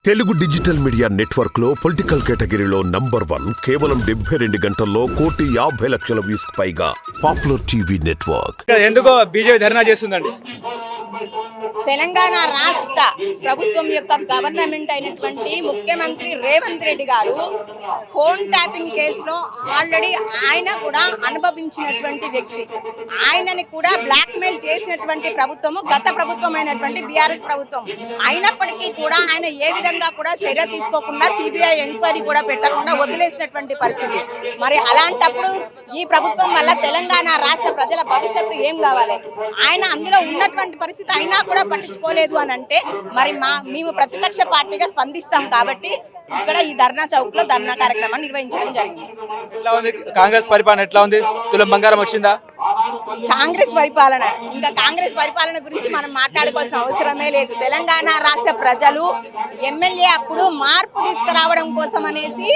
Telugu digital media network లో political కేటగిరీలో #1 కేవలం 72 గంటల్లో 1,50,00,000 వ్యూస్ పైగా పాపులర్ టీవీ నెట్వర్క్. ఎందుకో బీజేపీ ధర్నా చేస్తుందండి. తెలంగాణ రాష్ట్ర ప్రభుత్వం యొక్క గవర్నమెంట్ అయినటువంటి ముఖ్యమంత్రి రేవంత్ రెడ్డి గారు ఫోన్ ట్యాపింగ్ కేసులో ఆల్రెడీ ఆయన కూడా అనుభవించినటువంటి వ్యక్తి. ఆయనని కూడా బ్లాక్మెయిల్ చేసినటువంటి ప్రభుత్వము గత ప్రభుత్వం అయినటువంటి బీఆర్ఎస్ ప్రభుత్వం. అయినప్పటికీ కూడా ఆయన ఏ విధంగా కూడా చర్య తీసుకోకుండా సిబిఐ ఎంక్వైరీ కూడా పెట్టకుండా వదిలేసినటువంటి పరిస్థితి. మరి అలాంటప్పుడు ఈ ప్రభుత్వం వల్ల తెలంగాణ రాష్ట్ర ప్రజల భవిష్యత్తు ఏం కావాలి? ఆయన అందులో ఉన్నటువంటి పరిస్థితి అయినా కూడా పట్టించుకోలేదు అని అంటే మరి మేము ప్రతిపక్ష పార్టీగా స్పందిస్తాం. కాబట్టి ఇక్కడ ఈ ధర్నా చౌక్ లో ధర్నా కార్యక్రమాన్ని నిర్వహించడం జరిగింది. ఎట్లా ఉంది కాంగ్రెస్ పరిపాలన? ఎట్లా ఉంది? తులం బంగారం వచ్చిందా? కాంగ్రెస్ పరిపాలన గురించి మనం మాట్లాడుకోవాల్సిన అవసరమే లేదు. తెలంగాణ రాష్ట్ర ప్రజలు ఎమ్మెల్యే అప్పుడు మార్పు తీసుకురావడం కోసం అనేసి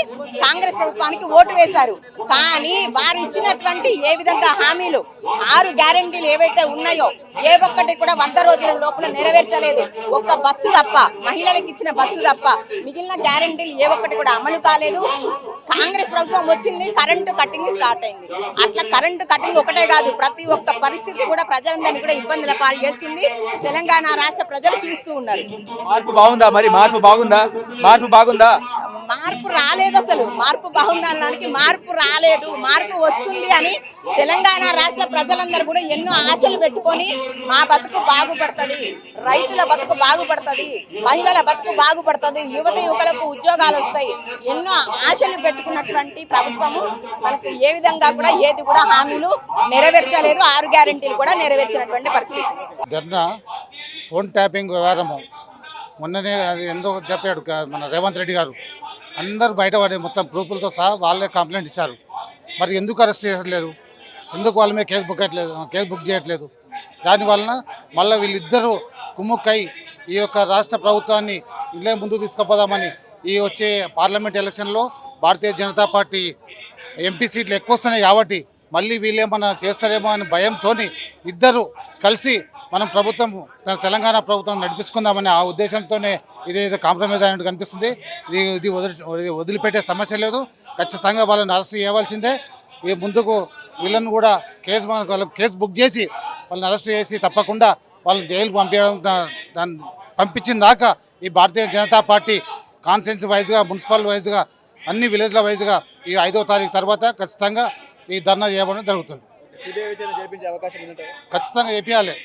కాంగ్రెస్ ప్రభుత్వానికి ఓటు వేశారు. కానీ వారు ఇచ్చినటువంటి ఏ విధంగా హామీలు 6 గ్యారెంటీలు ఏవైతే ఉన్నాయో ఏ ఒక్కటి కూడా 100 రోజుల లోపల నెరవేర్చలేదు. ఒక్క బస్సు తప్ప, మహిళలకు ఇచ్చిన బస్సు తప్ప మిగిలిన గ్యారెంటీలు ఏ ఒక్కటి కూడా అమలు కాలేదు. కాంగ్రెస్ ప్రభుత్వం వచ్చింది, కరెంటు కట్టింగ్ స్టార్ట్ అయింది. అట్లా కరెంటు కట్టింగ్ ఒకటే కాదు, ప్రతి ఒక్క పరిస్థితి కూడా ప్రజలందరినీ కూడా ఇబ్బందుల పాలు చేస్తుంది. తెలంగాణ రాష్ట్ర ప్రజలు చూస్తూ ఉన్నారు. మార్పు బాగుందా? మరి మార్పు బాగుందా? మార్పు రాలేదు. అసలు మార్పు బాగుందా అనడానికి మార్పు రాలేదు. మార్పు వస్తుంది అని తెలంగాణ రాష్ట్ర ప్రజలందరూ కూడా ఎన్నో ఆశలు పెట్టుకొని మా బతుకు బాగుపడుతుంది, రైతుల బతుకు బాగుపడుతుంది, మహిళల బతుకు బాగుపడుతుంది, యువకులకు ఉద్యోగాలు వస్తాయి, ఎన్నో ఆశలు పెట్టుకున్నటువంటి ప్రభుత్వము మనకు ఏ విధంగా కూడా ఏది కూడా హామీలు నెరవేర్చలేదు. 6 గ్యారెంటీలు కూడా నెరవేర్చినటువంటి పరిస్థితి. ధర్నా ఫోన్ ట్యాపింగ్ వ్యవహారము మొన్ననే అది ఎందుకు చెప్పాడు మన రేవంత్ రెడ్డి గారు. అందరూ బయటపడే మొత్తం ప్రూఫ్లతో సహా వాళ్ళే కంప్లైంట్ ఇచ్చారు. మరి ఎందుకు అరెస్ట్ చేయట్లేదు? ఎందుకు వాళ్ళ మీద కేసు బుక్ చేయట్లేదు? దానివలన మళ్ళీ వీళ్ళిద్దరూ కుమ్ముక్కై ఈ యొక్క రాష్ట్ర ప్రభుత్వాన్ని ఇల్లే ముందుకు తీసుకుపోదామని ఈ వచ్చే పార్లమెంట్ ఎలక్షన్లో భారతీయ జనతా పార్టీ ఎంపీ సీట్లు ఎక్కువ వస్తున్నాయి కాబట్టి మళ్ళీ వీళ్ళేమన్నా చేస్తారేమో అని భయంతో ఇద్దరు కలిసి మనం తెలంగాణ ప్రభుత్వం నడిపించుకుందామని ఆ ఉద్దేశంతోనే ఇదేదో కాంప్రమైజ్ అయినట్టు కనిపిస్తుంది. ఇది వదిలిపెట్టే సమస్య లేదు. ఖచ్చితంగా వాళ్ళని అరెస్ట్ చేయవలసిందే. ఈ ముందుకు వీళ్ళని కూడా కేసు బుక్ చేసి వాళ్ళని అరెస్ట్ చేసి తప్పకుండా వాళ్ళని జైలుకు దాన్ని పంపించిన దాకా ఈ భారతీయ జనతా పార్టీ కాన్స్టిట్యున్సీ వైజ్గా, మున్సిపల్ వైజ్గా, అన్ని విలేజ్ల వైజ్గా ఈ 5వ తారీఖు తర్వాత ఖచ్చితంగా ఈ ధర్నా చేయడం జరుగుతుంది. ఖచ్చితంగా చేపించాలి.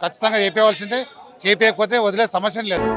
ఖచ్చితంగా చేపించవలసిందే. చేపించకపోతే వదిలే సమస్య లేదు.